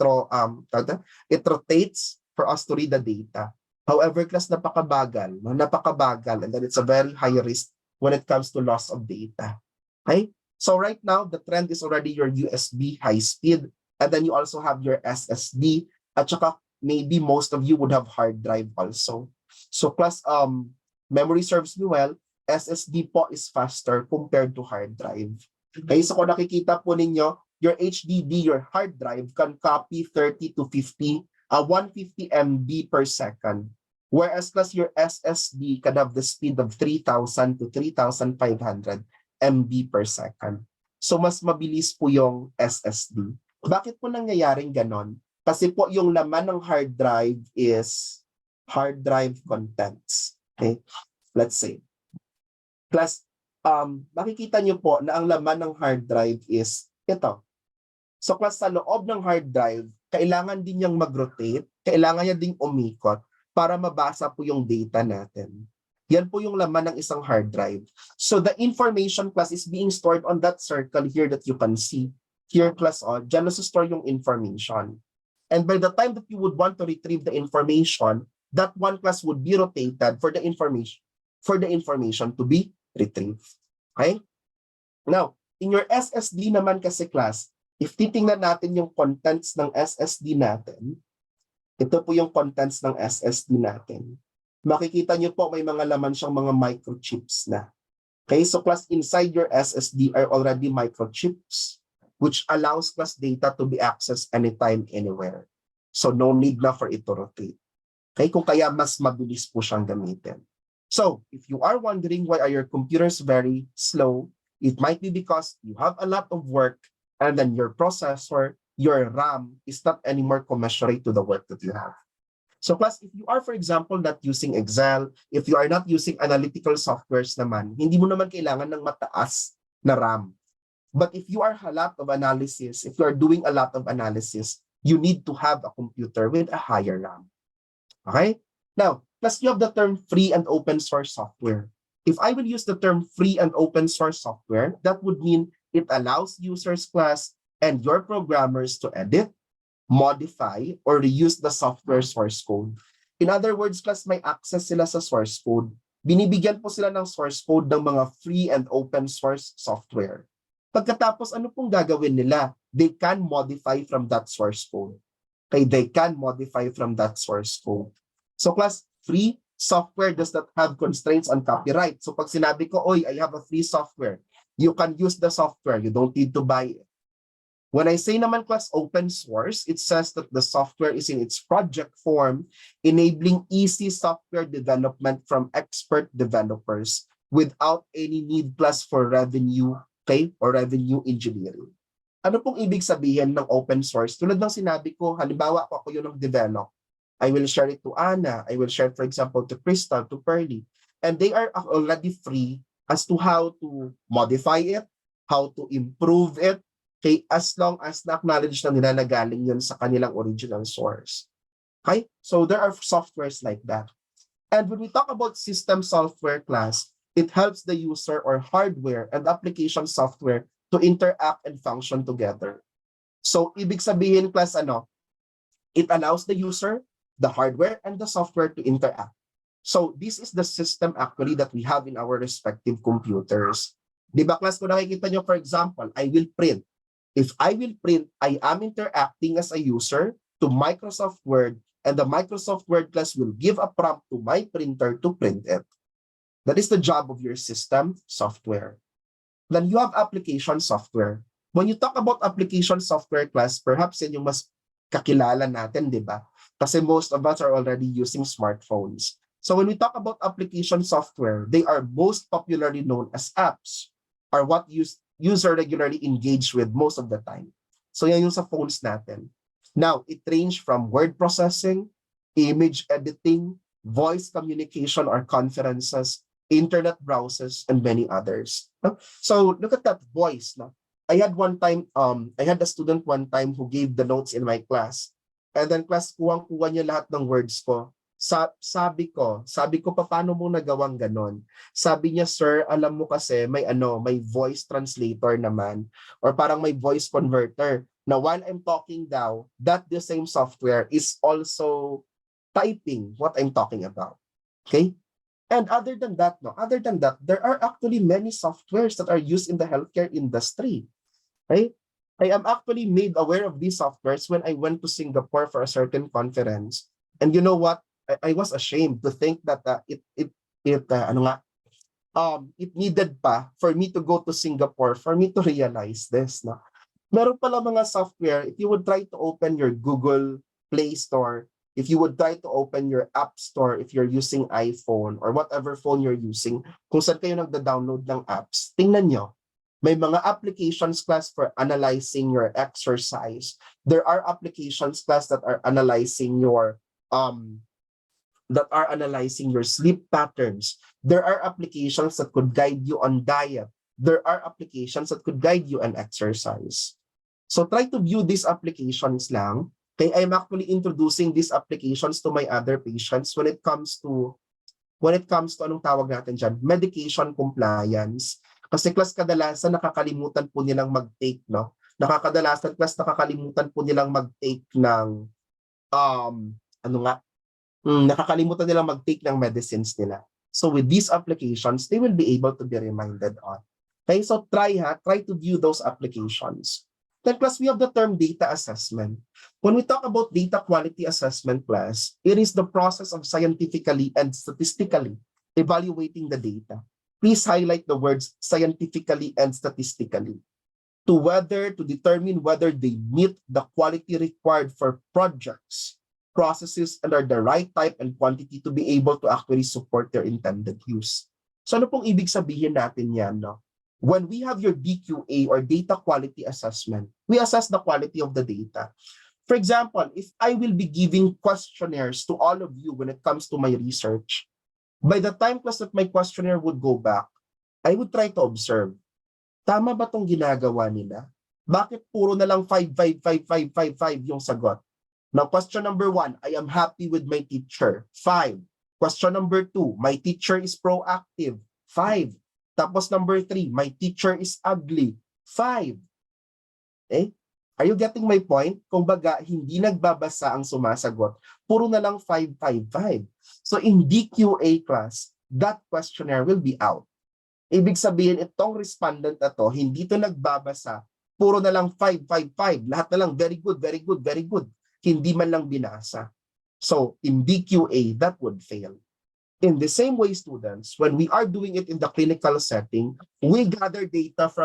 rotates for us to read the data. However, class, napakabagal. No? Napakabagal and then it's a very high risk when it comes to loss of data. Okay? So right now, the trend is already your USB high speed, and then you also have your SSD, at saka maybe most of you would have hard drive also. So plus, memory serves me well, SSD po is faster compared to hard drive. Okay, so kung nakikita po ninyo, your HDD, your hard drive can copy 30 to 50, 150 MB per second. Whereas plus your SSD can have the speed of 3,000 to 3,500 MB per second. So mas mabilis po yung SSD. Bakit po nangyayaring ganon? Kasi po yung laman ng hard drive is hard drive contents. Okay? Let's say. Plus, makikita nyo po na ang laman ng hard drive is ito. So plus sa loob ng hard drive, kailangan din niyang mag-rotate, kailangan niya ding umikot para mabasa po yung data natin. Yan po yung laman ng isang hard drive. So the information class is being stored on that circle here that you can see. Here class, dyan na store yung information. And by the time that you would want to retrieve the information, that one class would be rotated for the information to be retrieved. Okay? Now, in your SSD naman kasi class, if titingnan natin yung contents ng SSD natin, ito po yung contents ng SSD natin. Makikita nyo po may mga laman siyang mga microchips na. Okay, so class inside your SSD are already microchips which allows class data to be accessed anytime, anywhere. So no need na for it to rotate. Okay, kung kaya mas mabilis po siyang gamitin. So if you are wondering why are your computers very slow, it might be because you have a lot of work and then your processor, your RAM is not anymore commensurate to the work that you have. So class, if you are, for example, not using Excel, if you are not using analytical softwares naman, hindi mo naman kailangan ng mataas na RAM. But if you are a lot of analysis, if you are doing a lot of analysis, you need to have a computer with a higher RAM. Okay? Now, plus you have the term free and open source software. If I will use the term free and open source software, that would mean it allows users class and your programmers to edit, modify, or reuse the software source code. In other words, class, may access sila sa source code. Binibigyan po sila ng source code ng mga free and open source software. Pagkatapos, ano pong gagawin nila? They can modify from that source code. Okay, they can modify from that source code. So class, free software does not have constraints on copyright. So pag sinabi ko, oy, I have a free software, you can use the software. You don't need to buy it. When I say naman class open source, it says that the software is in its project form, enabling easy software development from expert developers without any need plus for revenue, okay, or revenue engineering. Ano pong ibig sabihin ng open source? Tulad ng sinabi ko, halimbawa ako yung nag-develop. I will share it to Anna. I will share, for example, to Crystal, to Pearly. And they are already free as to how to modify it, how to improve it, okay, as long as na-acknowledge na nila na galing yun sa kanilang original source. Okay? So there are softwares like that. And when we talk about system software class, it helps the user or hardware and application software to interact and function together. So ibig sabihin class it allows the user, the hardware, and the software to interact. So this is the system actually that we have in our respective computers. Di ba class, kung nakikita nyo, for example, I will print. If I will print, I am interacting as a user to Microsoft Word, and the Microsoft Word class will give a prompt to my printer to print it. That is the job of your system software. Then you have application software. When you talk about application software class, perhaps yan yung mas kakilala natin, di ba? Kasi most of us are already using smartphones. So when we talk about application software, they are most popularly known as apps, or what user regularly engage with most of the time. So yan yung sa phones natin. Now, it range from word processing, image editing, voice communication or conferences, internet browsers, and many others. So look at that voice. I had a student one time who gave the notes in my class. And then class, kuwang-kuha niya lahat ng words ko. Sabi ko, paano mo nagawang ganon? Sabi niya, sir, alam mo kasi may voice translator naman, or parang may voice converter. Now, while I'm talking daw, that the same software is also typing what I'm talking about. Okay? And other than that, there are actually many softwares that are used in the healthcare industry. Right? I am actually made aware of these softwares when I went to Singapore for a certain conference. And you know what? I was ashamed to think that it needed pa for me to go to Singapore for me to realize this. No? Meron pala mga software, if you would try to open your Google Play Store, if you would try to open your App Store if you're using iPhone or whatever phone you're using, kung saan kayo nagda-download ng apps, tingnan nyo. May mga applications class for analyzing your exercise. There are applications class that are analyzing your sleep patterns. There are applications that could guide you on diet. There are applications that could guide you on exercise. So try to view these applications lang. Okay, I'm actually introducing these applications to my other patients when it comes to anong tawag natin dyan, medication compliance. Kasi class kadalasan nakakalimutan po nilang mag-take, no? Nakakalimutan po nilang mag-take ng nakakalimutan nilang mag-take ng medicines nila. So with these applications, they will be able to be reminded on. Okay, so try to view those applications. Then class, we have the term data assessment. When we talk about data quality assessment class, it is the process of scientifically and statistically evaluating the data. Please highlight the words scientifically and statistically to determine whether they meet the quality required for projects, processes, and are the right type and quantity to be able to actually support their intended use. So ano pong ibig sabihin natin yan, no? When we have your DQA or data quality assessment, we assess the quality of the data. For example, if I will be giving questionnaires to all of you when it comes to my research, by the time class that my questionnaire would go back, I would try to observe, tama ba tong ginagawa nila? Bakit puro na lang 5, 5, 5, 5, 5, 5 yung sagot? Now, question number 1, I am happy with my teacher. 5. Question number 2, my teacher is proactive. 5. Tapos number 3, my teacher is ugly. 5. Okay? Are you getting my point? Kung baga, hindi nagbabasa ang sumasagot. Puro na lang 5, 5, 5. So in DQA class, that questionnaire will be out. Ibig sabihin, itong respondent na to, hindi to nagbabasa. Puro na lang 5, 5, 5. Lahat na lang, very good, very good, very good. Hindi man lang binasa. So in DQA, that would fail. In the same way, students, when we are doing it in the clinical setting, we gather data class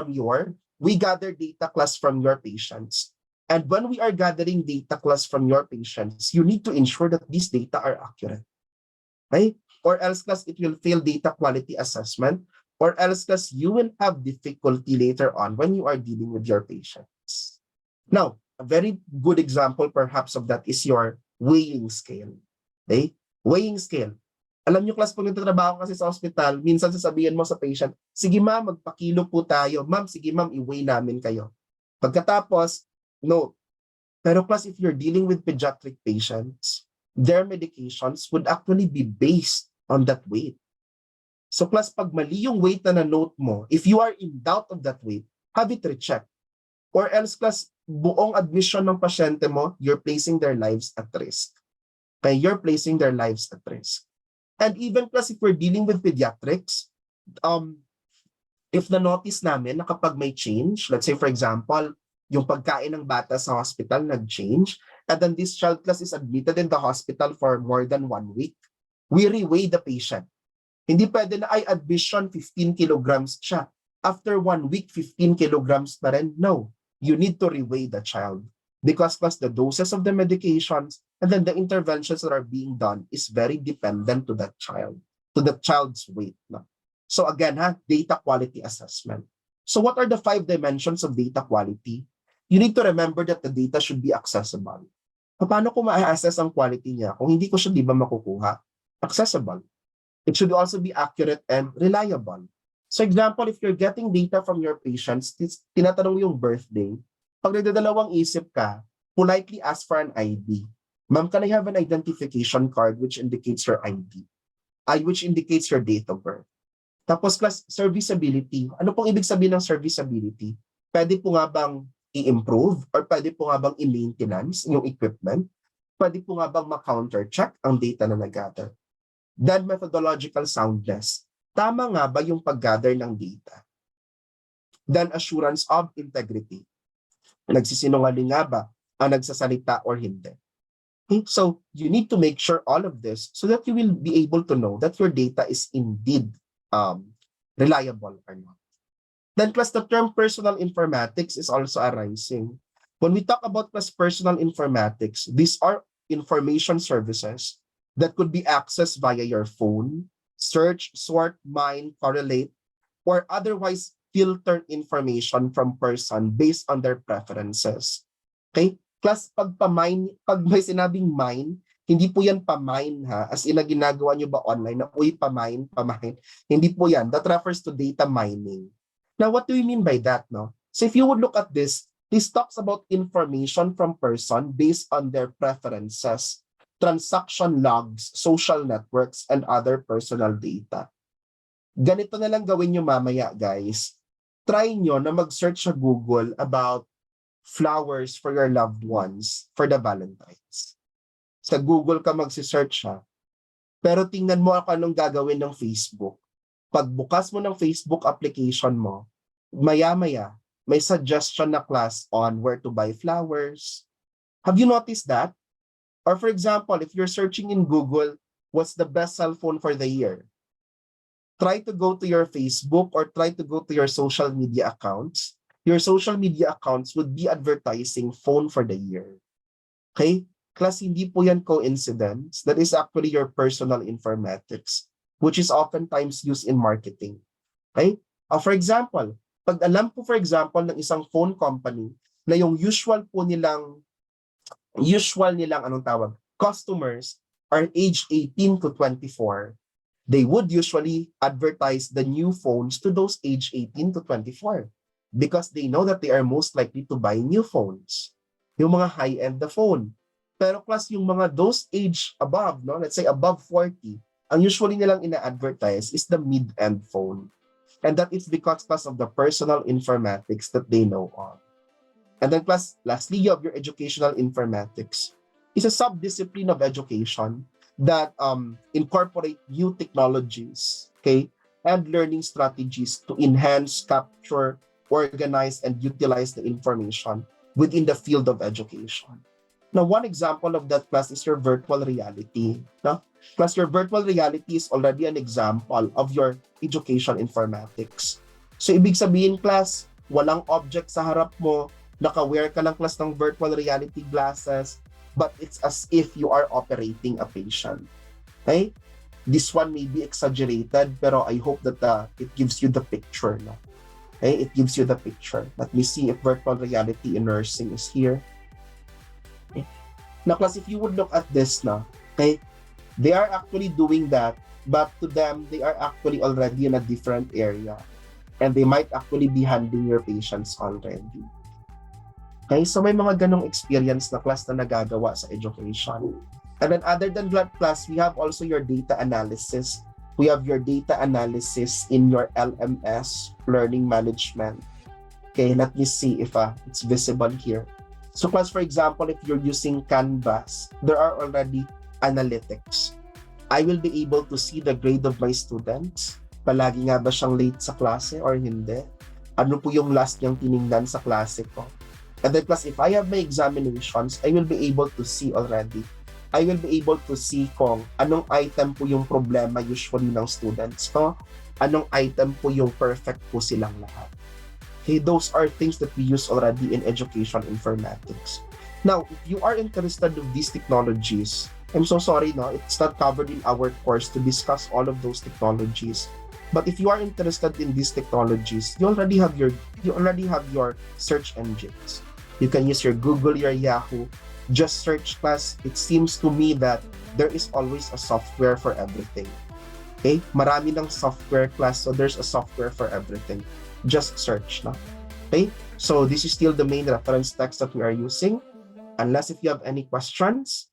from your patients. And when we are gathering data class from your patients, you need to ensure that these data are accurate. Okay? Or else class, it will fail data quality assessment, or else class, you will have difficulty later on when you are dealing with your patients. Now, a very good example perhaps of that is your weighing scale. Okay? Weighing scale. Alam nyo, class, pag nagtatrabaho kasi sa hospital, minsan sasabihin mo sa patient, sige ma'am, magpakilo po tayo. Ma'am, sige ma'am, i-weigh namin kayo. Pagkatapos, no. Pero class, if you're dealing with pediatric patients, their medications would actually be based on that weight. So class, pag mali yung weight na na-note mo, if you are in doubt of that weight, have it rechecked. Or else class, buong admission ng pasyente mo, you're placing their lives at risk. Okay, you're placing their lives at risk. And even plus if we're dealing with pediatrics, if na-notice namin na kapag may change, let's say for example, yung pagkain ng bata sa hospital nag-change, and then this child class is admitted in the hospital for more than 1 week, we reweigh the patient. Hindi pwede na ay admission 15 kilograms siya. After 1 week, 15 kilograms na rin. No, you need to reweigh the child. Because plus the doses of the medications and then the interventions that are being done is very dependent to that child, to the child's weight. No? So again, data quality assessment. So what are the 5 dimensions of data quality? You need to remember that the data should be accessible. Paano ko ma-assess ang quality niya kung hindi ko siya di ba makukuha? Accessible. It should also be accurate and reliable. So example, if you're getting data from your patients, tinatanong yung birthday, pag nagdadalawang isip ka, politely ask for an ID. Ma'am, can I have an identification card which indicates your ID? Which indicates your date of birth. Tapos class, serviceability. Ano pong ibig sabihin ng serviceability? Pwede po nga bang i-improve or pwede po nga bang i-maintenance yung equipment? Pwede po nga bang ma-counter-check ang data na nag-gather? Then methodological soundness. Tama nga ba yung pag-gather ng data? Then assurance of integrity. Nagsisinungaling nga ba ang nagsasalita or hindi? Okay? So you need to make sure all of this so that you will be able to know that your data is indeed reliable or not. Then plus the term personal informatics is also arising. When we talk about plus personal informatics, these are information services that could be accessed via your phone, search, sort, mine, correlate, or otherwise filter information from person based on their preferences. Okay? Plus, pag may sinabing mine, hindi po yan pa-mine ha, as in na ginagawa nyo ba online na, uy, pa-mine. Hindi po yan. That refers to data mining. Now, what do we mean by that, no? So if you would look at this talks about information from person based on their preferences, transaction logs, social networks, and other personal data. Ganito na lang gawin nyo mamaya, guys. Try nyo na mag-search sa Google about flowers for your loved ones for the Valentines. Sa Google ka magsi-search ha. Pero tingnan mo ako anong gagawin ng Facebook. Pagbukas mo ng Facebook application mo, maya-maya, may suggestion na class on where to buy flowers. Have you noticed that? Or for example, if you're searching in Google, what's the best cell phone for the year? Try to go to your Facebook or try to go to your social media accounts. Your social media accounts would be advertising phone for the year. Okay? Class, hindi po yan coincidence. That is actually your personal informatics, which is oftentimes used in marketing. Okay? For example, pag alam po for example ng isang phone company na yung usual nilang customers are age 18 to 24, they would usually advertise the new phones to those age 18 to 24 because they know that they are most likely to buy new phones. Yung mga high-end na phone. Pero plus yung mga those age above, no, let's say above 40, ang usually nilang ina-advertise is the mid-end phone. And that is because of the personal informatics that they know of. And then plus, lastly, you have your educational informatics. It's a sub-discipline of education that incorporate new technologies, okay, and learning strategies to enhance, capture, organize, and utilize the information within the field of education. Now, one example of that class is your virtual reality. No? Plus, your virtual reality is already an example of your education informatics. So, ibig sabihin, class, walang object sa harap mo, naka-wear ka lang class ng virtual reality glasses, but it's as if you are operating a patient. Okay? This one may be exaggerated, pero I hope that it gives you the picture. No? Okay? It gives you the picture. Let me see if virtual reality in nursing is here. Okay. Now class, if you would look at this now, okay, they are actually doing that, but to them, they are actually already in a different area. And they might actually be handling your patients already. Okay, so may mga ganong experience na class na nagagawa sa education. And then other than that class, we have also your data analysis. We have your data analysis in your LMS, learning management. Okay, let me see if it's visible here. So class, for example, if you're using Canvas, there are already analytics. I will be able to see the grade of my students. Palagi nga ba siyang late sa klase or hindi? Ano po yung last niyang tiningnan sa klase ko? And then plus, if I have my examinations, I will be able to see already. I will be able to see kung anong item po yung problema usually ng students ko, anong item po yung perfect po silang lahat. Okay, those are things that we use already in education informatics. Now, if you are interested in these technologies, I'm so sorry, no, it's not covered in our course to discuss all of those technologies. But if you are interested in these technologies, you already have your search engines. You can use your Google, your Yahoo. Just search class. It seems to me that there is always a software for everything. Okay? Marami ng software class, so there's a software for everything. Just search, no? Okay? So this is still the main reference text that we are using. Unless if you have any questions,